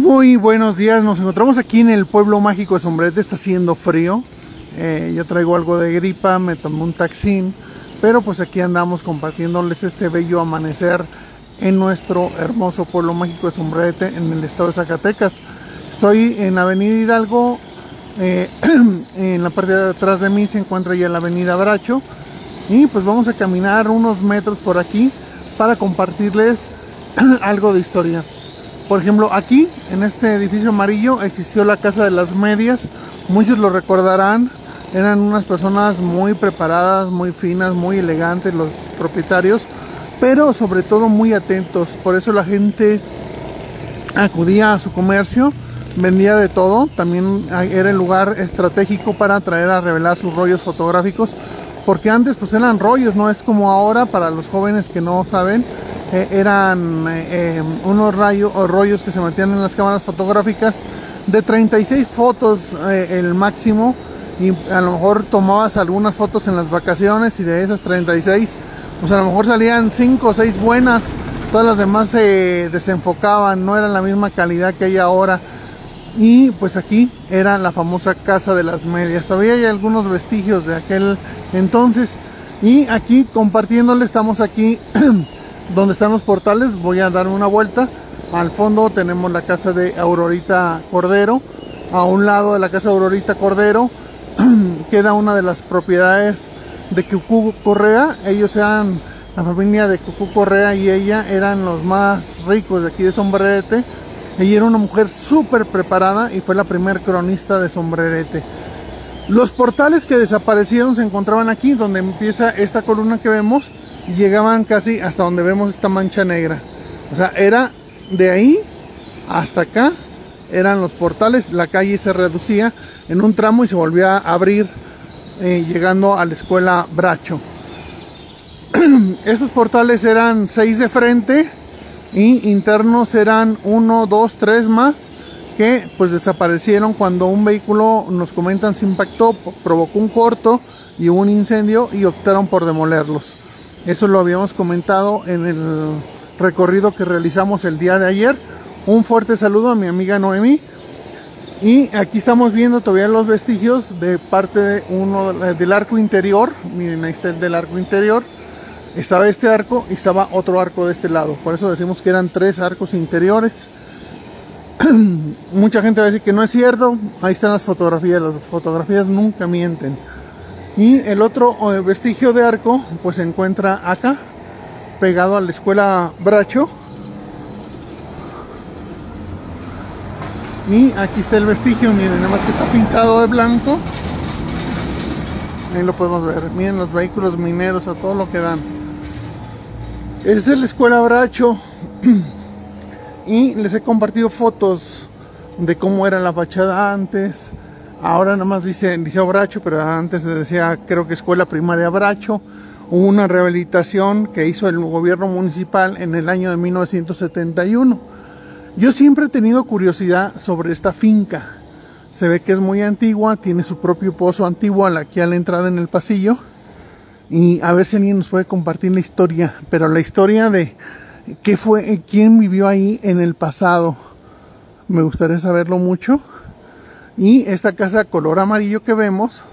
Muy buenos días, nos encontramos aquí en el pueblo mágico de Sombrerete. Está haciendo frío, yo traigo algo de gripa, me tomé un taxín, pero pues aquí andamos compartiéndoles este bello amanecer en nuestro hermoso pueblo mágico de Sombrerete, en el estado de Zacatecas. Estoy en la avenida Hidalgo, en la parte de atrás de mí se encuentra ya la avenida Bracho, y pues vamos a caminar unos metros por aquí para compartirles algo de historia. Por ejemplo, aquí en este edificio amarillo existió la Casa de las Medias. Muchos lo recordarán, eran unas personas muy preparadas, muy finas, muy elegantes los propietarios, pero sobre todo muy atentos. Por eso la gente acudía a su comercio, vendía de todo. También era el lugar estratégico para traer a revelar sus rollos fotográficos, porque antes pues eran rollos, no es como ahora. Para los jóvenes que no saben, eran unos rollos que se metían en las cámaras fotográficas de 36 fotos el máximo, y a lo mejor tomabas algunas fotos en las vacaciones, y de esas 36 pues a lo mejor salían 5 o 6 buenas, todas las demás se desenfocaban, no eran la misma calidad que hay ahora. Y pues aquí era la famosa Casa de las Medias. Todavía hay algunos vestigios de aquel entonces, y aquí compartiéndole, estamos aquí donde están los portales. Voy a dar una vuelta. Al fondo tenemos la casa de Aurorita Cordero. A un lado de la casa de Aurorita Cordero queda una de las propiedades de Cucú Correa. Ellos eran la familia de Cucú Correa, y ella eran los más ricos de aquí de Sombrerete. Ella era una mujer súper preparada y fue la primer cronista de Sombrerete. Los portales que desaparecieron se encontraban aquí, donde empieza esta columna que vemos, y llegaban casi hasta donde vemos esta mancha negra. O sea, era de ahí hasta acá, eran los portales. La calle se reducía en un tramo y se volvía a abrir, llegando a la escuela Bracho. Estos portales eran 6 de frente, y internos eran 1, 2, 3 más, que pues desaparecieron cuando un vehículo, nos comentan, se impactó, provocó un corto y hubo un incendio, y optaron por demolerlos. Eso lo habíamos comentado en el recorrido que realizamos el día de ayer. Un fuerte saludo a mi amiga Noemí. Y aquí estamos viendo todavía los vestigios de parte de del arco interior. Miren, ahí está el del arco interior. Estaba este arco y estaba otro arco de este lado. Por eso decimos que eran 3 arcos interiores. Mucha gente va a decir que no es cierto. Ahí están las fotografías nunca mienten. Y el otro vestigio de arco pues se encuentra acá, pegado a la escuela Bracho. Y aquí está el vestigio, miren, nada más que está pintado de blanco. Ahí lo podemos ver, miren los vehículos mineros a todo lo que dan. Es de la escuela Bracho. Y les he compartido fotos de cómo era la fachada antes. Ahora nada más dice Liceo Bracho, pero antes se decía, creo que Escuela Primaria Bracho. Hubo una rehabilitación que hizo el gobierno municipal en el año de 1971. Yo siempre he tenido curiosidad sobre esta finca. Se ve que es muy antigua, tiene su propio pozo antiguo aquí a la entrada en el pasillo. Y a ver si alguien nos puede compartir la historia, pero la historia de qué fue, quién vivió ahí en el pasado. Me gustaría saberlo mucho. Y esta casa color amarillo que vemos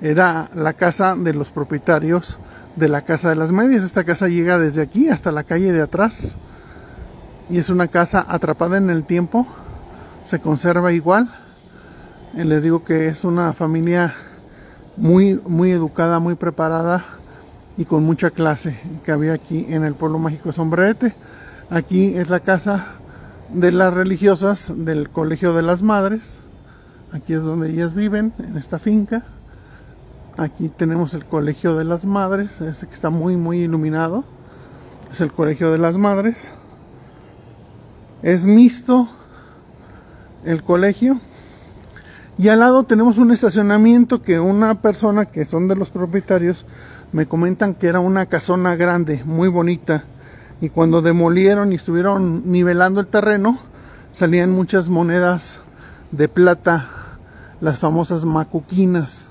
era la casa de los propietarios de la Casa de las Medias. Esta casa llega desde aquí hasta la calle de atrás, y es una casa atrapada en el tiempo, se conserva igual. Les digo que es una familia muy educada, muy preparada y con mucha clase que había aquí en el pueblo mágico de Sombrerete. Aquí es la casa de las religiosas del Colegio de las Madres. Aquí es donde ellas viven, en esta finca. Aquí tenemos el Colegio de las Madres, este que está muy iluminado. Es el Colegio de las Madres. Es mixto el colegio. Y al lado tenemos un estacionamiento que una persona que son de los propietarios me comentan que era una casona grande, muy bonita. Y cuando demolieron y estuvieron nivelando el terreno, salían muchas monedas de plata, las famosas macuquinas.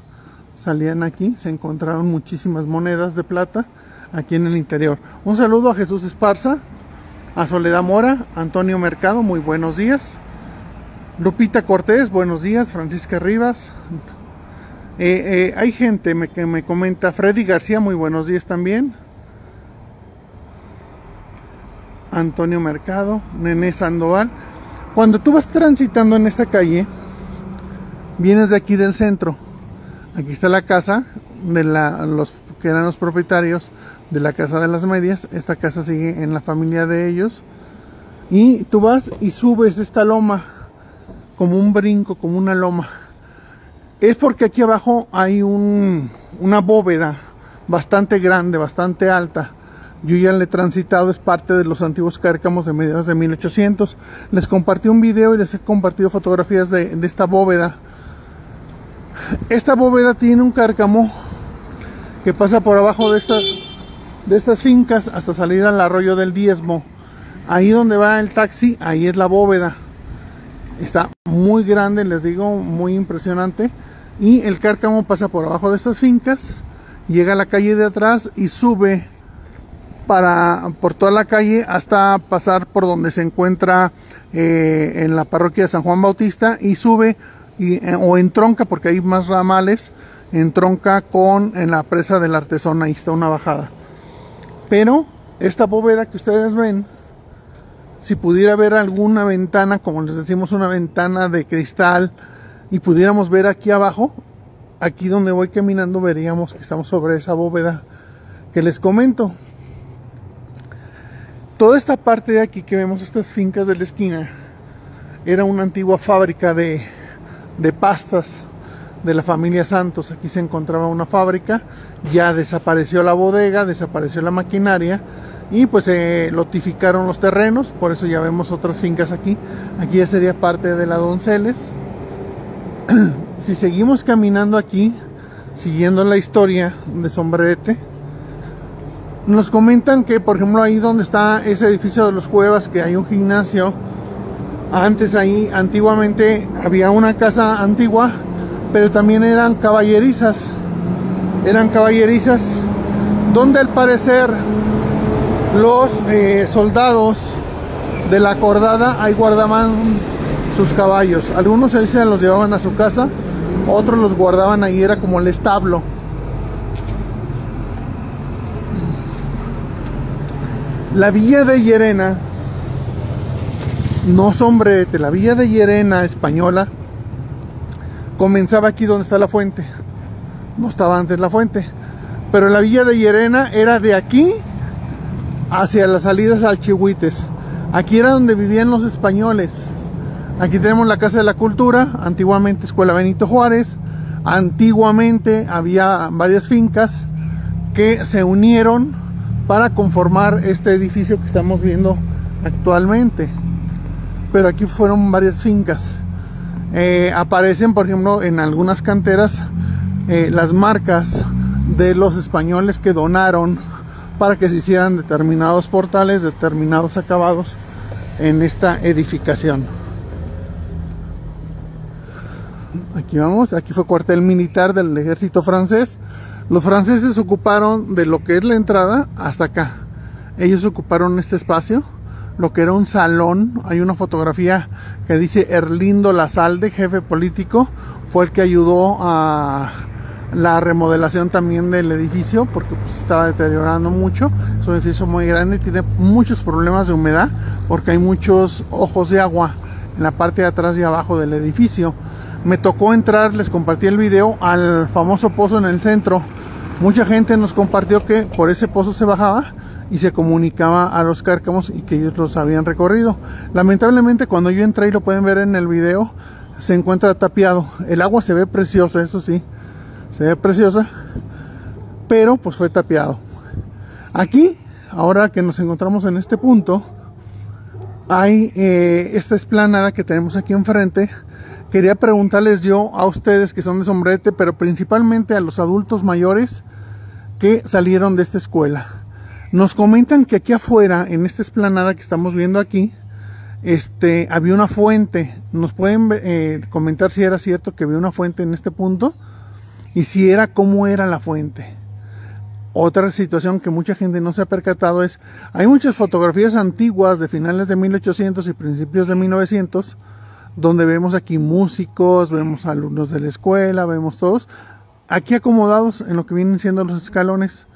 Salían aquí, se encontraron muchísimas monedas de plata aquí en el interior. Un saludo a Jesús Esparza, a Soledad Mora, Antonio Mercado, muy buenos días. Lupita Cortés, buenos días. Francisca Rivas. Hay gente que me comenta. Freddy García, muy buenos días también. Antonio Mercado, Nené Sandoval. Cuando tú vas transitando en esta calle, vienes de aquí del centro. Aquí está la casa de los que eran los propietarios de la Casa de las Medias. Esta casa sigue en la familia de ellos. Y tú vas y subes esta loma, como un brinco, como una loma. Es porque aquí abajo hay una bóveda bastante grande, bastante alta. Yo ya le he transitado, es parte de los antiguos cárcamos de mediados de 1800. Les compartí un video y les he compartido fotografías de esta bóveda. Esta bóveda tiene un cárcamo que pasa por abajo de estas fincas hasta salir al arroyo del Diezmo. Ahí donde va el taxi, ahí es la bóveda. Está muy grande, les digo, muy impresionante. Y el cárcamo pasa por abajo de estas fincas, llega a la calle de atrás y sube por toda la calle hasta pasar por donde se encuentra en la parroquia de San Juan Bautista, y sube o entronca, porque hay más ramales, entronca en la presa del Artesón. Ahí está una bajada. Pero esta bóveda que ustedes ven, si pudiera ver alguna ventana, como les decimos, una ventana de cristal, y pudiéramos ver aquí abajo, aquí donde voy caminando, veríamos que estamos sobre esa bóveda que les comento. Toda esta parte de aquí que vemos, estas fincas de la esquina, era una antigua fábrica de pastas de la familia Santos. Aquí se encontraba una fábrica, ya desapareció la bodega, desapareció la maquinaria, y pues se lotificaron los terrenos. Por eso ya vemos otras fincas aquí. Aquí ya sería parte de la Donceles. Si seguimos caminando aquí, siguiendo la historia de Sombrerete, nos comentan que, por ejemplo, ahí donde está ese edificio de los Cuevas, que hay un gimnasio, antes ahí antiguamente había una casa antigua, pero también eran caballerizas donde al parecer los soldados de la cordada ahí guardaban sus caballos. Algunos se los llevaban a su casa, otros los guardaban ahí, era como el establo. La villa de Llerena, no Sombrerete, la villa de Llerena española, comenzaba aquí donde está la fuente. No estaba antes la fuente, pero la villa de Llerena era de aquí hacia las salidas al Chihuites. Aquí era donde vivían los españoles. Aquí tenemos la Casa de la Cultura, antiguamente Escuela Benito Juárez. Antiguamente había varias fincas que se unieron para conformar este edificio que estamos viendo actualmente. Pero aquí fueron varias fincas. Aparecen, por ejemplo, en algunas canteras las marcas de los españoles que donaron para que se hicieran determinados portales, determinados acabados en esta edificación. Aquí vamos, aquí fue cuartel militar del ejército francés. Los franceses ocuparon de lo que es la entrada hasta acá. Ellos ocuparon este espacio, lo que era un salón. Hay una fotografía que dice Erlindo Lazalde, jefe político, fue el que ayudó a la remodelación también del edificio, porque pues estaba deteriorando mucho. Es un edificio muy grande, tiene muchos problemas de humedad, porque hay muchos ojos de agua en la parte de atrás y abajo del edificio. Me tocó entrar, les compartí el video, al famoso pozo en el centro. Mucha gente nos compartió que por ese pozo se bajaba y se comunicaba a los cárcamos y que ellos los habían recorrido. Lamentablemente, cuando yo entré, y lo pueden ver en el video, se encuentra tapiado. El agua se ve preciosa, eso sí, se ve preciosa, pero pues fue tapiado. Aquí, ahora que nos encontramos en este punto, hay esta explanada que tenemos aquí enfrente. Quería preguntarles yo a ustedes que son de Sombrerete, pero principalmente a los adultos mayores que salieron de esta escuela. Nos comentan que aquí afuera, en esta explanada que estamos viendo aquí, había una fuente. ¿Nos pueden comentar si era cierto que había una fuente en este punto? Y si era, ¿cómo era la fuente? Otra situación que mucha gente no se ha percatado es, hay muchas fotografías antiguas de finales de 1800 y principios de 1900, donde vemos aquí músicos, vemos alumnos de la escuela, vemos todos aquí acomodados en lo que vienen siendo los escalones.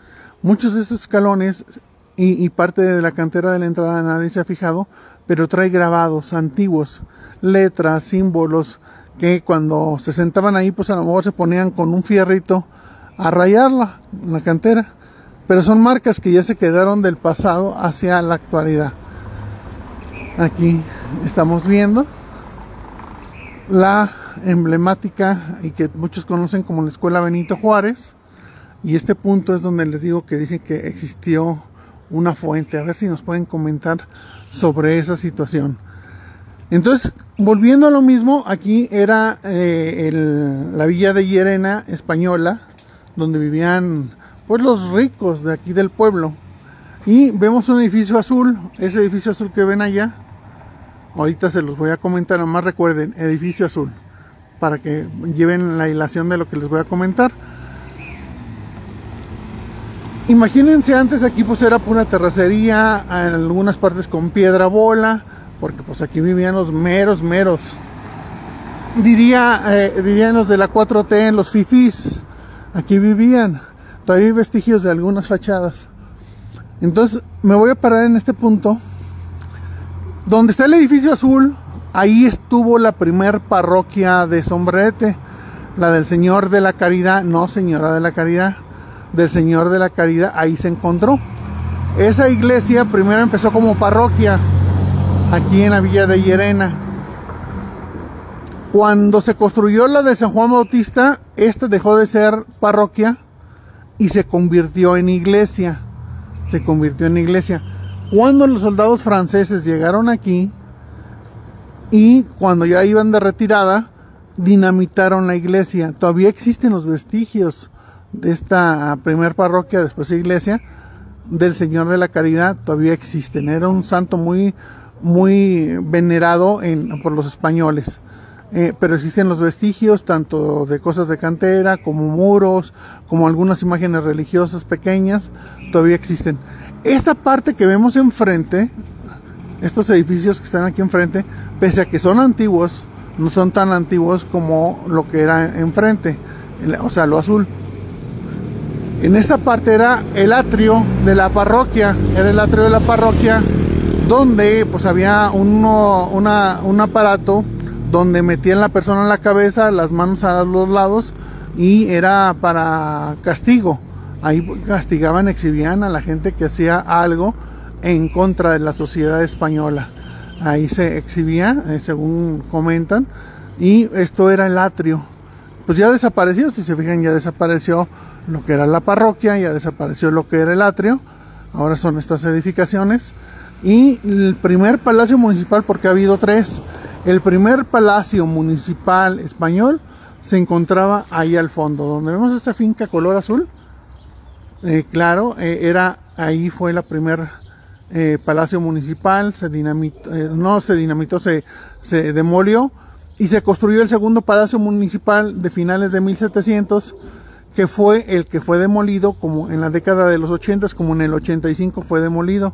Muchos de estos escalones y parte de la cantera de la entrada nadie se ha fijado, pero trae grabados antiguos, letras, símbolos, que cuando se sentaban ahí, pues a lo mejor se ponían con un fierrito a rayarla, la cantera. Pero son marcas que ya se quedaron del pasado hacia la actualidad. Aquí estamos viendo la emblemática y que muchos conocen como la Escuela Benito Juárez. Y este punto es donde les digo que dicen que existió una fuente. A ver si nos pueden comentar sobre esa situación. Entonces, volviendo a lo mismo, aquí era la villa de Llerena española, donde vivían pues los ricos de aquí del pueblo. Y vemos un edificio azul, ese edificio azul que ven allá, ahorita se los voy a comentar, nomás recuerden, edificio azul, para que lleven la hilación de lo que les voy a comentar. Imagínense, antes aquí pues era pura terracería, en algunas partes con piedra bola, porque pues aquí vivían los meros, dirían los de la 4T, los fifís, aquí vivían. Todavía hay vestigios de algunas fachadas. Entonces me voy a parar en este punto, donde está el edificio azul. Ahí estuvo la primer parroquia de Sombrerete, la del Señor de la Caridad, no Señora de la Caridad, del Señor de la Caridad. Ahí se encontró. Esa iglesia primero empezó como parroquia, aquí en la villa de Llerena. Cuando se construyó la de San Juan Bautista, esta dejó de ser parroquia y se convirtió en iglesia. Cuando los soldados franceses llegaron aquí y cuando ya iban de retirada, dinamitaron la iglesia. Todavía existen los vestigios de esta primer parroquia, después iglesia, del Señor de la Caridad. Todavía existen. Era un santo muy venerado por los españoles. Pero existen los vestigios tanto de cosas de cantera como muros, como algunas imágenes religiosas pequeñas, todavía existen. Esta parte que vemos enfrente, estos edificios que están aquí enfrente, pese a que son antiguos, no son tan antiguos como lo que era enfrente, o sea, lo azul. En esta parte era el atrio de la parroquia, donde pues había un aparato donde metían la persona en la cabeza, las manos a los lados, y era para castigo. Ahí castigaban, exhibían a la gente que hacía algo en contra de la sociedad española. Ahí se exhibía, según comentan, y esto era el atrio. Pues ya desapareció, si se fijan, ya desapareció lo que era la parroquia, ya desapareció lo que era el atrio. Ahora son estas edificaciones. Y el primer palacio municipal, porque ha habido tres, el primer palacio municipal español se encontraba ahí al fondo, donde vemos esta finca color azul. Claro, ahí fue la primer palacio municipal. Se demolió y se construyó el segundo palacio municipal de finales de 1700, que fue el que fue demolido como en la década de los 80, como en el 85 fue demolido.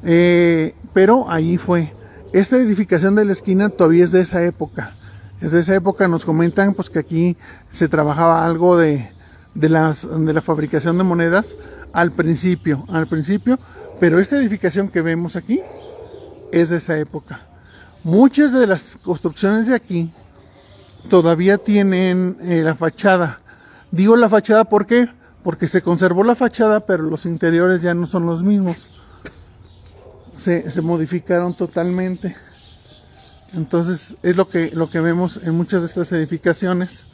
Pero ahí fue. Esta edificación de la esquina todavía es de esa época. Nos comentan pues que aquí se trabajaba algo de la fabricación de monedas al principio, pero esta edificación que vemos aquí es de esa época. Muchas de las construcciones de aquí todavía tienen la fachada. Digo la fachada, ¿por qué? Porque se conservó la fachada, pero los interiores ya no son los mismos. Se modificaron totalmente. Entonces es lo que vemos en muchas de estas edificaciones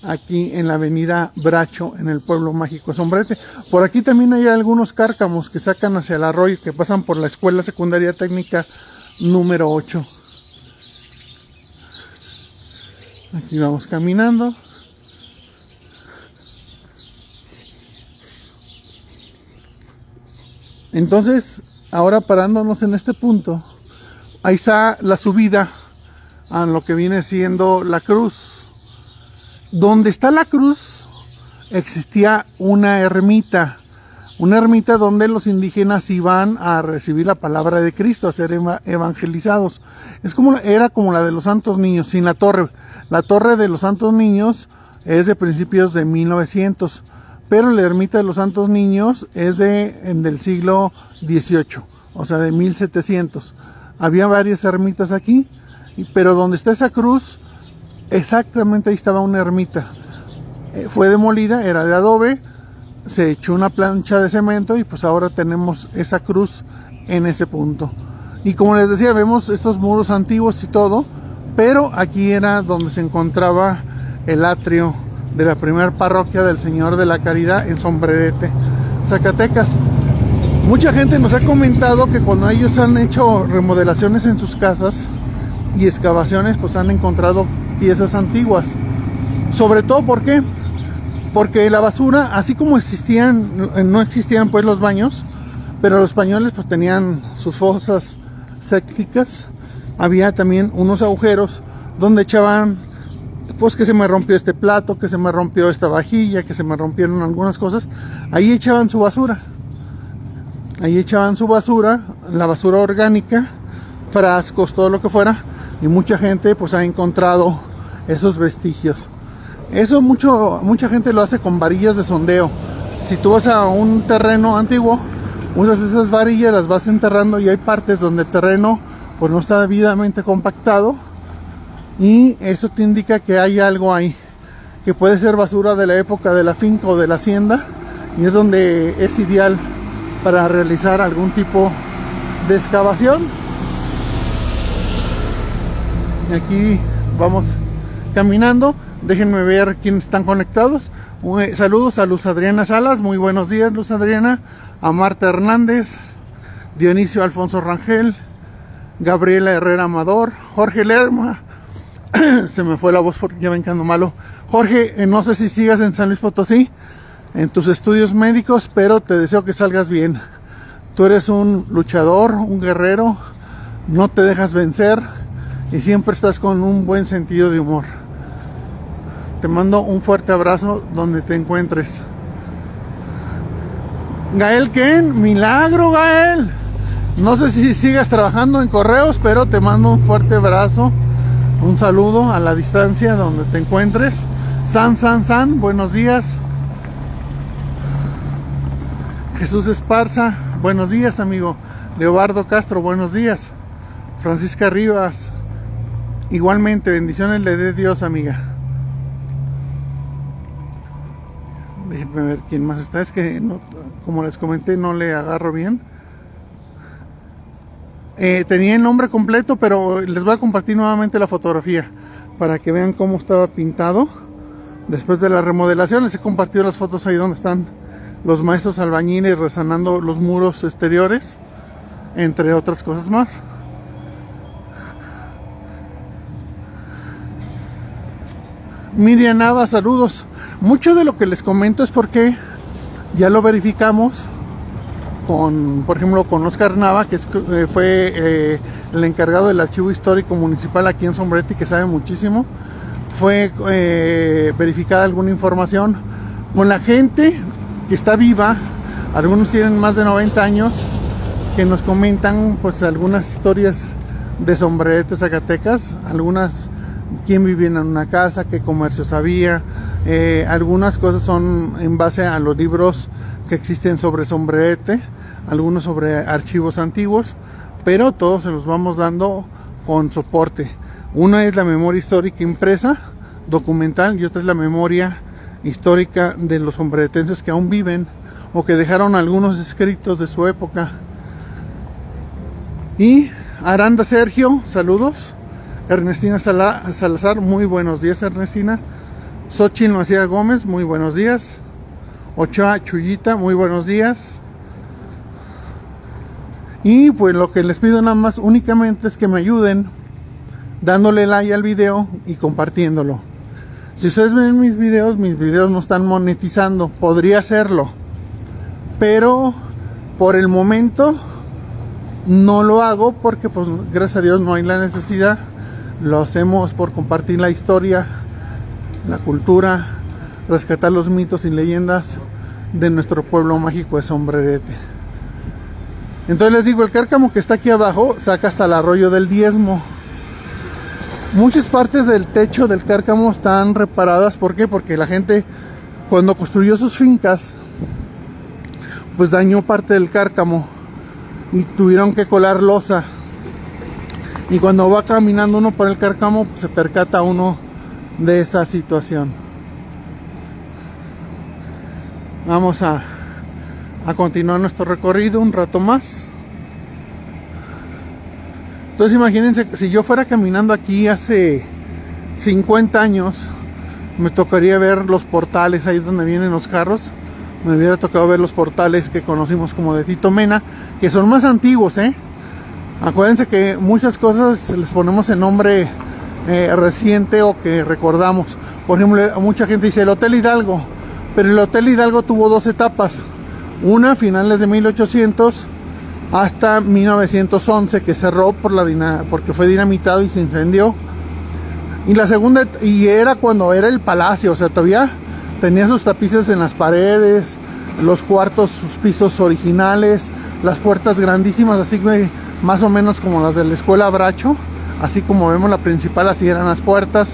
aquí en la avenida Bracho, en el pueblo mágico Sombrerete. Por aquí también hay algunos cárcamos que sacan hacia el arroyo, que pasan por la escuela secundaria técnica número 8. Aquí vamos caminando. Entonces, ahora parándonos en este punto, ahí está la subida a lo que viene siendo la cruz. Donde está la cruz existía una ermita. una ermita donde los indígenas iban a recibir la palabra de Cristo, a ser evangelizados. Era como la de los Santos Niños, sin la torre. La torre de los Santos Niños es de principios de 1900, pero la ermita de los Santos Niños es del siglo XVIII, o sea, de 1700. Había varias ermitas aquí, pero donde está esa cruz, exactamente ahí estaba una ermita. Fue demolida, era de adobe, se echó una plancha de cemento y pues ahora tenemos esa cruz en ese punto. Y como les decía, vemos estos muros antiguos y todo, pero aquí era donde se encontraba el atrio de la primera parroquia del Señor de la Caridad en Sombrerete, Zacatecas. Mucha gente nos ha comentado que cuando ellos han hecho remodelaciones en sus casas y excavaciones, pues han encontrado piezas antiguas. Sobre todo, ¿por qué? Porque la basura, así como no existían pues los baños, pero los españoles pues tenían sus fosas sépticas, había también unos agujeros donde echaban, pues que se me rompió este plato, que se me rompió esta vajilla, que se me rompieron algunas cosas, ahí echaban su basura. Ahí echaban su basura, la basura orgánica, frascos, todo lo que fuera, y mucha gente pues ha encontrado esos vestigios. Eso mucha gente lo hace con varillas de sondeo. Si tú vas a un terreno antiguo, usas esas varillas, las vas enterrando, y hay partes donde el terreno pues no está debidamente compactado, y eso te indica que hay algo ahí, que puede ser basura de la época de la finca o de la hacienda, y es donde es ideal para realizar algún tipo de excavación. Y aquí vamos caminando. Déjenme ver quiénes están conectados. Saludos a Luz Adriana Salas, muy buenos días Luz Adriana. A Marta Hernández, Dionisio Alfonso Rangel, Gabriela Herrera Amador, Jorge Lerma. Se me fue la voz porque ya ven que ando malo. Jorge, no sé si sigas en San Luis Potosí en tus estudios médicos, pero te deseo que salgas bien. Tú eres un luchador, un guerrero, no te dejas vencer y siempre estás con un buen sentido de humor. Te mando un fuerte abrazo donde te encuentres. Gael Ken, milagro Gael. No sé si sigas trabajando en correos, pero te mando un fuerte abrazo, un saludo a la distancia donde te encuentres. San, buenos días. Jesús Esparza, buenos días amigo. Leobardo Castro, buenos días. Francisca Rivas, igualmente, bendiciones le dé Dios, amiga. Déjenme ver quién más está, es que no, como les comenté, no le agarro bien. Tenía el nombre completo, pero les voy a compartir nuevamente la fotografía para que vean cómo estaba pintado después de la remodelación. Les he compartido las fotos ahí donde están los maestros albañiles resanando los muros exteriores, entre otras cosas más. Miriam Nava, saludos. Mucho de lo que les comento es porque ya lo verificamos con, por ejemplo, con Oscar Nava, que fue el encargado del archivo histórico municipal aquí en Sombrerete, que sabe muchísimo. Fue verificada alguna información con la gente que está viva. Algunos tienen más de 90 años, que nos comentan pues algunas historias de Sombrerete, Zacatecas, algunas, quién vivía en una casa, qué comercios había. Algunas cosas son en base a los libros que existen sobre Sombrerete, algunos sobre archivos antiguos, pero todos se los vamos dando con soporte. Una es la memoria histórica impresa, documental, y otra es la memoria histórica de los sombreretenses que aún viven o que dejaron algunos escritos de su época. Y Aranda Sergio, saludos. Ernestina Salazar, muy buenos días Ernestina. Xochitl Macías Gómez, muy buenos días. Ochoa Chuyita, muy buenos días. Y pues lo que les pido nada más únicamente es que me ayuden dándole like al video y compartiéndolo. Si ustedes ven mis videos no están monetizando. Podría hacerlo, pero por el momento no lo hago porque pues gracias a Dios no hay la necesidad. Lo hacemos por compartir la historia, la cultura, rescatar los mitos y leyendas de nuestro pueblo mágico de Sombrerete. Entonces les digo, el cárcamo que está aquí abajo saca hasta el arroyo del Diezmo. Muchas partes del techo del cárcamo están reparadas. ¿Por qué? Porque la gente, cuando construyó sus fincas, pues dañó parte del cárcamo y tuvieron que colar losa. Y cuando va caminando uno por el cárcamo, pues se percata uno de esa situación. Vamos a continuar nuestro recorrido un rato más. Entonces imagínense, si yo fuera caminando aquí hace 50 años, me tocaría ver los portales ahí donde vienen los carros. Me hubiera tocado ver los portales que conocimos como de Tito Mena, que son más antiguos, Acuérdense que muchas cosas les ponemos en nombre reciente o que recordamos. Por ejemplo, mucha gente dice el Hotel Hidalgo, pero el Hotel Hidalgo tuvo dos etapas. Una a finales de 1800 hasta 1911, que cerró porque fue dinamitado y se incendió. Y la segunda, y era cuando era el palacio, o sea, todavía tenía sus tapices en las paredes, los cuartos, sus pisos originales, las puertas grandísimas, así que más o menos como las de la escuela Bracho, así como vemos la principal, así eran las puertas.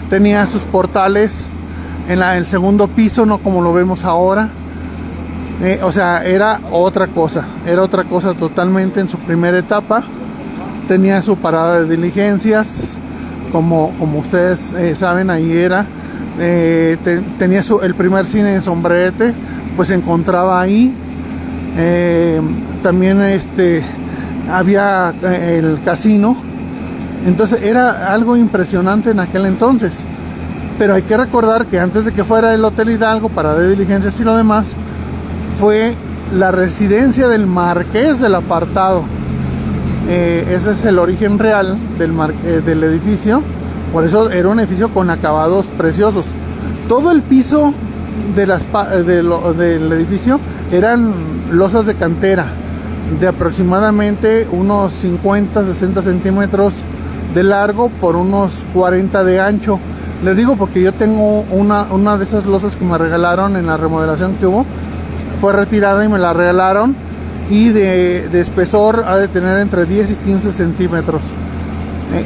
Tenía sus portales en el segundo piso, no como lo vemos ahora. O sea, era otra cosa totalmente en su primera etapa. Tenía su parada de diligencias, como ustedes saben, ahí era. Tenía el primer cine en Sombrerete, pues se encontraba ahí. También había el casino. Entonces era algo impresionante en aquel entonces. Pero hay que recordar que antes de que fuera el Hotel Hidalgo, parada de diligencias y lo demás, fue la residencia del Marqués del Apartado. Ese es el origen real del edificio. Por eso era un edificio con acabados preciosos. Todo el piso del edificio eran losas de cantera de aproximadamente unos 50-60 centímetros de largo por unos 40 de ancho. Les digo porque yo tengo una de esas losas que me regalaron en la remodelación que hubo. Fue retirada y me la regalaron, y de espesor ha de tener entre 10 y 15 centímetros.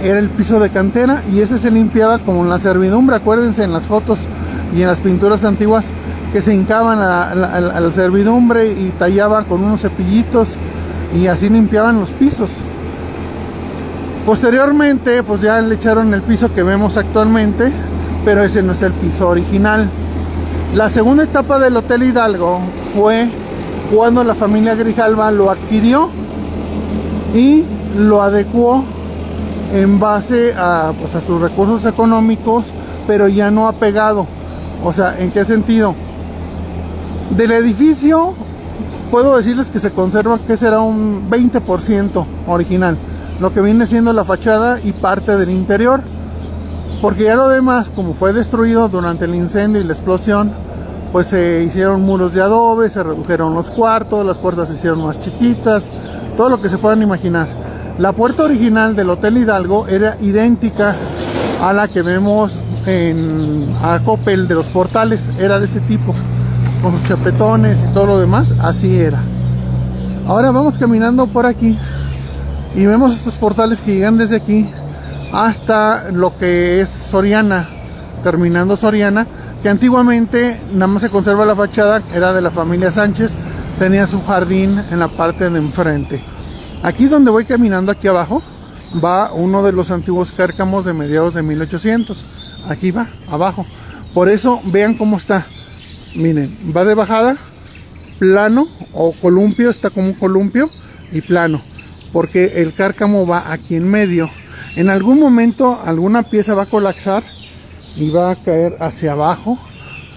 Era el piso de cantera, y ese se limpiaba como en la servidumbre. Acuérdense en las fotos y en las pinturas antiguas que se hincaban a la servidumbre y tallaban con unos cepillitos y así limpiaban los pisos. Posteriormente pues ya le echaron el piso que vemos actualmente, pero ese no es el piso original. La segunda etapa del Hotel Hidalgo fue cuando la familia Grijalva lo adquirió y lo adecuó en base a sus recursos económicos, pero ya no apegado. O sea, ¿en qué sentido? Del edificio puedo decirles que se conserva, que será un 20% original, lo que viene siendo la fachada y parte del interior, porque ya lo demás, como fue destruido durante el incendio y la explosión, pues se hicieron muros de adobe, se redujeron los cuartos, las puertas se hicieron más chiquitas, todo lo que se puedan imaginar. La puerta original del Hotel Hidalgo era idéntica a la que vemos en Acopel de los portales, era de ese tipo, con sus chapetones y todo lo demás, así era. Ahora vamos caminando por aquí y vemos estos portales que llegan desde aquí hasta lo que es Soriana, terminando Soriana, que antiguamente nada más se conserva la fachada, era de la familia Sánchez, tenía su jardín en la parte de enfrente. Aquí donde voy caminando, aquí abajo, va uno de los antiguos cárcamos de mediados de 1800, aquí va, abajo. Por eso vean cómo está, miren, va de bajada, plano o columpio, está como un columpio y plano, porque el cárcamo va aquí en medio. En algún momento alguna pieza va a colapsar y va a caer hacia abajo,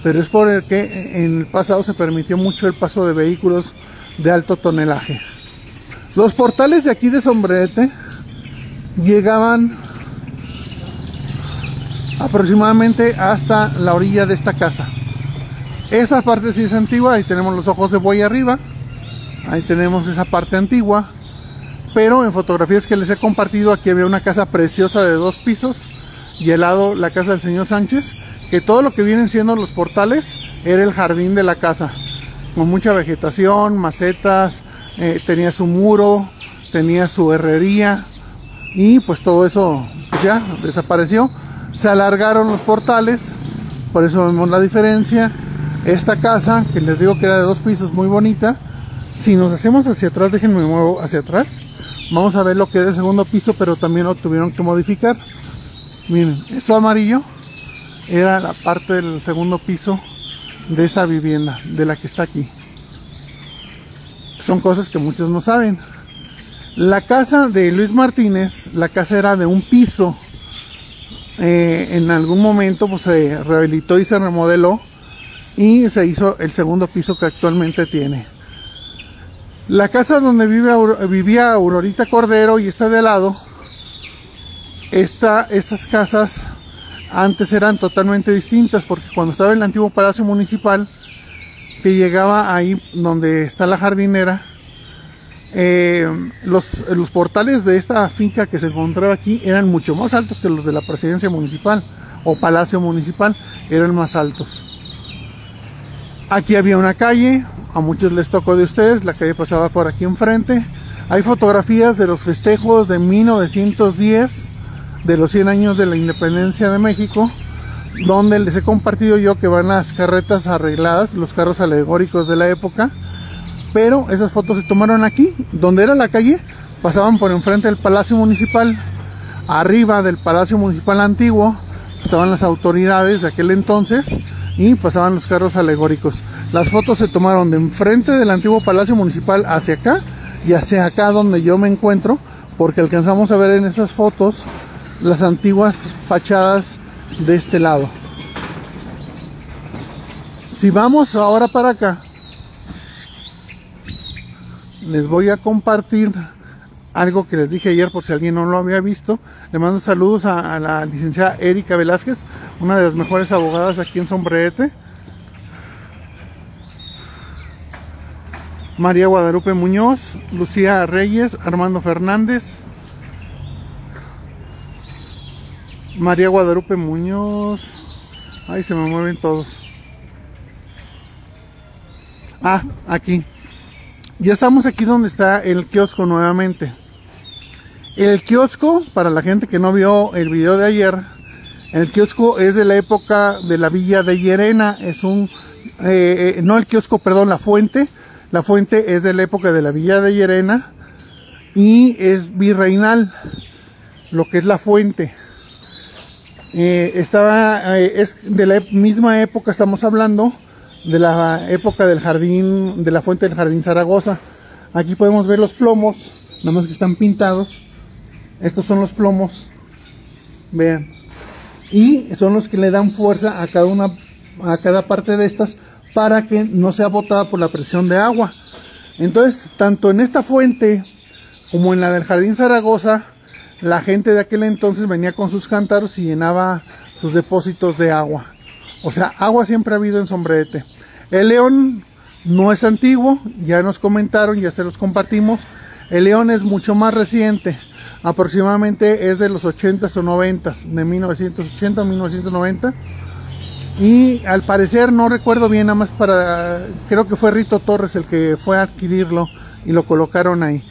pero es por el que en el pasado se permitió mucho el paso de vehículos de alto tonelaje. Los portales de aquí de Sombrerete llegaban aproximadamente hasta la orilla de esta casa. Esta parte sí es antigua, ahí tenemos los ojos de buey arriba, ahí tenemos esa parte antigua, pero en fotografías que les he compartido, aquí había una casa preciosa de 2 pisos y al lado la casa del señor Sánchez, que todo lo que vienen siendo los portales era el jardín de la casa. con mucha vegetación, macetas, tenía su muro, tenía su herrería, y pues todo eso ya desapareció. Se alargaron los portales, por eso vemos la diferencia. Esta casa, que les digo que era de 2 pisos, muy bonita. Si nos hacemos hacia atrás, déjenme muevo hacia atrás, vamos a ver lo que era el segundo piso, pero también lo tuvieron que modificar. Miren, esto amarillo era la parte del segundo piso de esa vivienda, de la que está aquí. Son cosas que muchos no saben. La casa de Luis Martínez, la casa era de 1 piso. En algún momento pues se rehabilitó y se remodeló, y se hizo el segundo piso que actualmente tiene. La casa donde vivía Aurorita Cordero y está de lado. Estas casas antes eran totalmente distintas, porque cuando estaba el antiguo Palacio Municipal, que llegaba ahí donde está la jardinera, los portales de esta finca que se encontraba aquí eran mucho más altos que los de la Presidencia Municipal o Palacio Municipal, eran más altos. Aquí había una calle, a muchos les tocó de ustedes, la calle pasaba por aquí enfrente. Hay fotografías de los festejos de 1910, de los 100 años de la Independencia de México, donde les he compartido yo que van las carretas arregladas, los carros alegóricos de la época. Pero esas fotos se tomaron aquí, donde era la calle, pasaban por enfrente del Palacio Municipal. Arriba del Palacio Municipal antiguo estaban las autoridades de aquel entonces y pasaban los carros alegóricos. Las fotos se tomaron de enfrente del antiguo Palacio Municipal hacia acá y hacia acá donde yo me encuentro, porque alcanzamos a ver en esas fotos las antiguas fachadas de este lado. Si vamos ahora para acá, les voy a compartir algo que les dije ayer por si alguien no lo había visto. Le mando saludos a la licenciada Erika Velázquez, una de las mejores abogadas aquí en Sombrerete. María Guadalupe Muñoz, Lucía Reyes, Armando Fernández. María Guadalupe Muñoz. Ay, se me mueven todos. Ah, aquí. Ya estamos aquí donde está el kiosco nuevamente. El kiosco, para la gente que no vio el video de ayer, el kiosco es de la época de la villa de Llerena. Es un... no el kiosco, perdón, la fuente. La fuente es de la época de la villa de Llerena y es virreinal, lo que es la fuente. Es de la misma época, estamos hablando de la época del jardín, de la fuente del Jardín Zaragoza. Aquí podemos ver los plomos, nada más que están pintados. Estos son los plomos, vean, y son los que le dan fuerza a cada parte de estas para que no sea botada por la presión de agua. Entonces, tanto en esta fuente como en la del Jardín Zaragoza, la gente de aquel entonces venía con sus cántaros y llenaba sus depósitos de agua. O sea, agua siempre ha habido en Sombrerete. El león no es antiguo, ya nos comentaron, ya se los compartimos. El león es mucho más reciente, aproximadamente es de los 80s o 90s, de 1980 a 1990. Y al parecer, no recuerdo bien, nada más creo que fue Rito Torres el que fue a adquirirlo y lo colocaron ahí.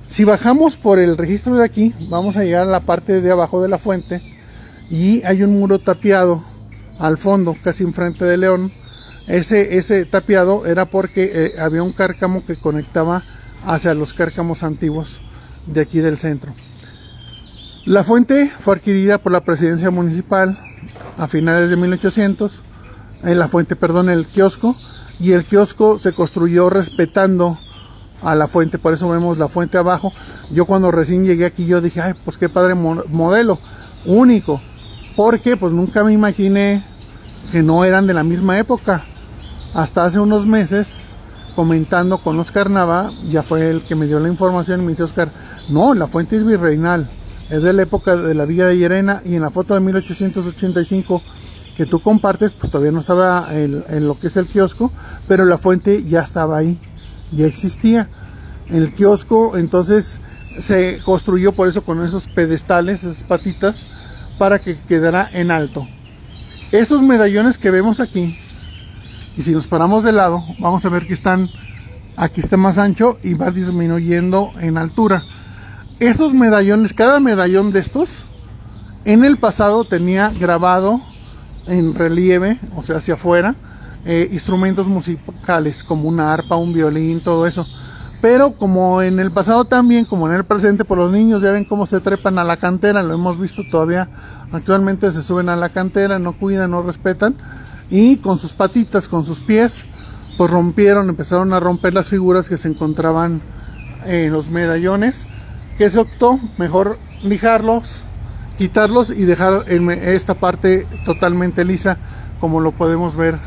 Si bajamos por el registro de aquí, vamos a llegar a la parte de abajo de la fuente y hay un muro tapiado al fondo, casi enfrente del león. Ese tapiado era porque había un cárcamo que conectaba hacia los cárcamos antiguos de aquí del centro. La fuente fue adquirida por la Presidencia Municipal a finales de 1800. El kiosco, y el kiosco se construyó respetando a la fuente, por eso vemos la fuente abajo. Yo cuando recién llegué aquí, yo dije, ay, pues qué padre modelo, único, porque pues nunca me imaginé que no eran de la misma época. Hasta hace unos meses, comentando con Oscar Nava, ya fue el que me dio la información, y me dice Oscar, no, la fuente es virreinal, es de la época de la villa de Llerena, y en la foto de 1885 que tú compartes, pues todavía no estaba en lo que es el kiosco, pero la fuente ya estaba ahí, ya existía. El kiosco entonces se construyó por eso con esos pedestales, esas patitas, para que quedara en alto. Estos medallones que vemos aquí y si nos paramos de lado vamos a ver que aquí está más ancho y va disminuyendo en altura. Estos medallones, cada medallón de estos en el pasado tenía grabado en relieve, o sea hacia afuera, instrumentos musicales como una arpa, un violín, todo eso. Pero como en el pasado también, como en el presente, por los niños ya ven cómo se trepan a la cantera, lo hemos visto todavía, actualmente se suben a la cantera, no cuidan, no respetan, y con sus patitas, con sus pies, pues empezaron a romper las figuras que se encontraban en los medallones, que se optó mejor lijarlos, quitarlos y dejar esta parte totalmente lisa, como lo podemos ver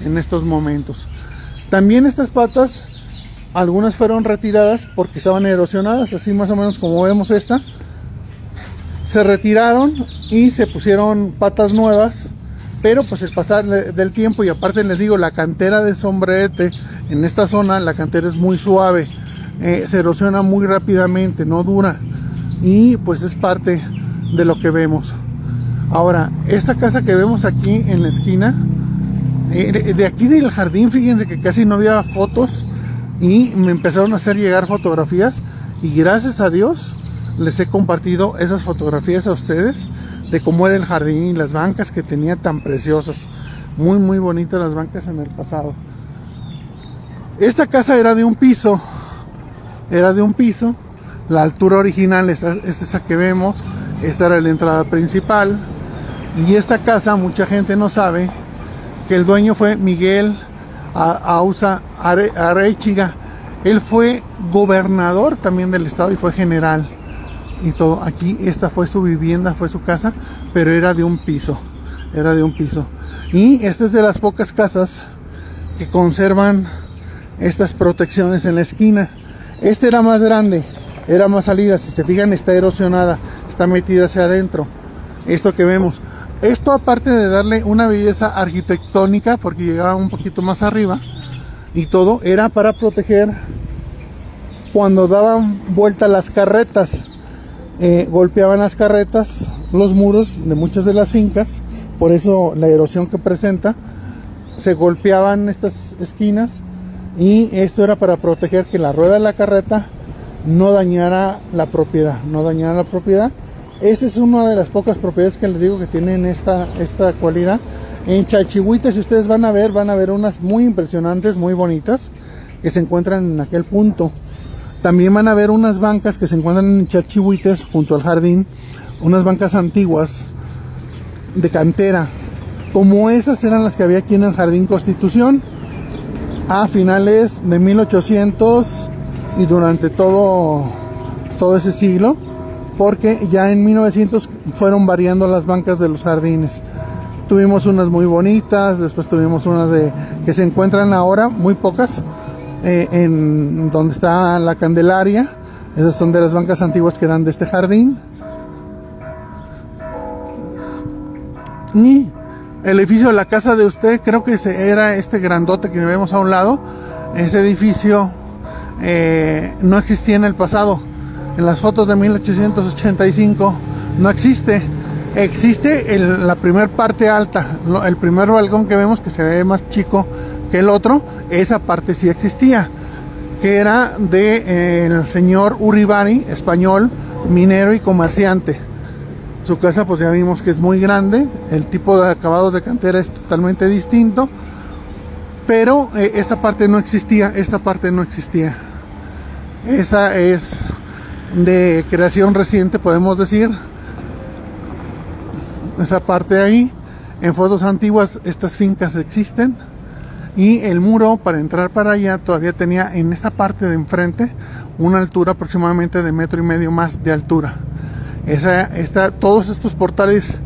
en estos momentos. También estas patas, algunas fueron retiradas porque estaban erosionadas, así más o menos como vemos esta. Se retiraron y se pusieron patas nuevas, pero pues el pasar del tiempo, y aparte les digo, la cantera de Sombrerete en esta zona, la cantera es muy suave, se erosiona muy rápidamente, no dura, y pues es parte de lo que vemos. Ahora, esta casa que vemos aquí en la esquina, de aquí del jardín, fíjense que casi no había fotos, y me empezaron a hacer llegar fotografías, y gracias a Dios les he compartido esas fotografías a ustedes de cómo era el jardín y las bancas que tenía tan preciosas, muy bonitas las bancas en el pasado. Esta casa era de un piso, la altura original es esa que vemos, esta era la entrada principal, y esta casa mucha gente no sabe que el dueño fue Miguel Ausa Arechiga. Él fue gobernador también del estado y fue general y todo. Aquí esta fue su vivienda, fue su casa, pero era de un piso, y esta es de las pocas casas que conservan estas protecciones en la esquina. Esta era más grande, era más salida, si se fijan está erosionada, está metida hacia adentro. Esto que vemos, esto aparte de darle una belleza arquitectónica, porque llegaba un poquito más arriba y todo, era para proteger cuando daban vuelta las carretas, golpeaban las carretas, los muros de muchas de las fincas, por eso la erosión que presenta, se golpeaban estas esquinas, y esto era para proteger que la rueda de la carreta no dañara la propiedad, Esta es una de las pocas propiedades que les digo que tienen esta cualidad. En Chalchihuite, si ustedes van a ver unas muy impresionantes, muy bonitas, que se encuentran en aquel punto. También van a ver unas bancas que se encuentran en Chalchihuites, junto al jardín, unas bancas antiguas de cantera, como esas eran las que había aquí en el Jardín Constitución a finales de 1800 y durante todo ese siglo, porque ya en 1900 fueron variando las bancas de los jardines. Tuvimos unas muy bonitas, después tuvimos unas que se encuentran ahora, muy pocas, en donde está la Candelaria. Esas son de las bancas antiguas que eran de este jardín. Y el edificio de la casa de usted, creo que era este grandote que vemos a un lado. Ese edificio no existía en el pasado. En las fotos de 1885 no existe. Existe la primer parte alta, el primer balcón que vemos, que se ve más chico que el otro. Esa parte sí existía, que era de el señor Urribari, español, minero y comerciante. Su casa pues ya vimos que es muy grande, el tipo de acabados de cantera es totalmente distinto, pero esta parte no existía, Esa es de creación reciente, podemos decir. Esa parte ahí, en fotos antiguas estas fincas existen, y el muro para entrar para allá todavía tenía en esta parte de enfrente una altura aproximadamente de 1,5 metros más de altura. Todos estos portales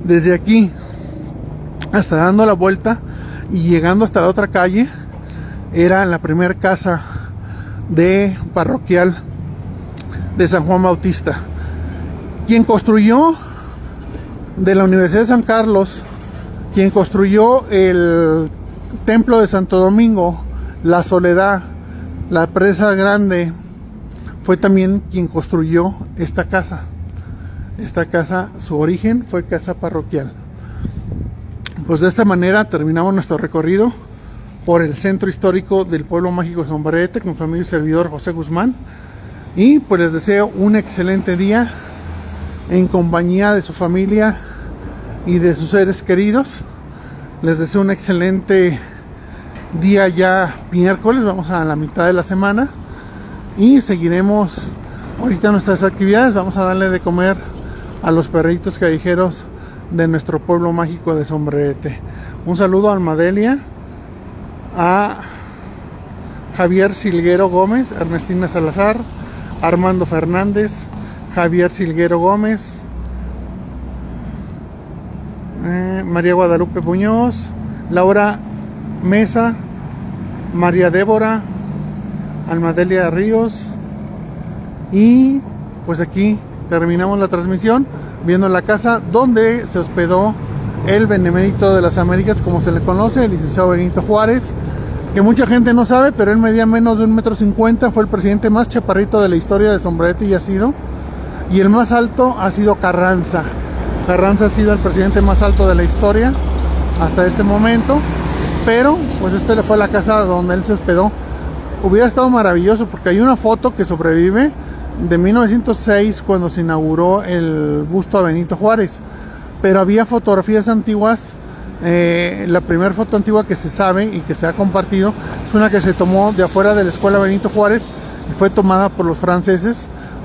desde aquí hasta dando la vuelta y llegando hasta la otra calle era la primera casa de parroquial de San Juan Bautista. Quien construyó de la Universidad de San Carlos, quien construyó el templo de Santo Domingo, la Soledad, la Presa Grande, fue también quien construyó esta casa. Esta casa, su origen fue casa parroquial. Pues de esta manera terminamos nuestro recorrido por el centro histórico del pueblo mágico de Sombrerete con su amigo y servidor José Guzmán. Y pues les deseo un excelente día en compañía de su familia y de sus seres queridos. Les deseo un excelente día ya miércoles, vamos a la mitad de la semana y seguiremos ahorita nuestras actividades. Vamos a darle de comer a los perritos callejeros de nuestro pueblo mágico de Sombrerete. Un saludo a Almadelia, a Javier Silguero Gómez, Ernestina Salazar, Armando Fernández, Javier Silguero Gómez, María Guadalupe Muñoz, Laura Mesa, María Débora, Almadelia Ríos. Y pues aquí terminamos la transmisión viendo la casa donde se hospedó el Benemérito de las Américas, como se le conoce, el licenciado Benito Juárez, que mucha gente no sabe, pero él medía menos de 1,50 m, fue el presidente más chaparrito de la historia de Sombrerete y ha sido, y el más alto ha sido Carranza. Carranza ha sido el presidente más alto de la historia hasta este momento, pero pues le fue la casa donde él se hospedó. Hubiera estado maravilloso porque hay una foto que sobrevive de 1906 cuando se inauguró el busto a Benito Juárez, pero había fotografías antiguas. La primera foto antigua que se sabe y que se ha compartido es una que se tomó de afuera de la escuela Benito Juárez y fue tomada por los franceses,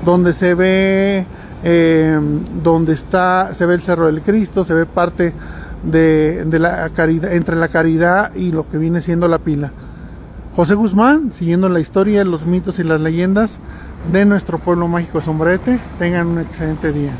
donde se ve se ve el Cerro del Cristo, se ve parte de la caridad, entre la Caridad y lo que viene siendo la Pila. José Guzmán, siguiendo la historia, los mitos y las leyendas de nuestro pueblo mágico de Sombrerete. Tengan un excelente día.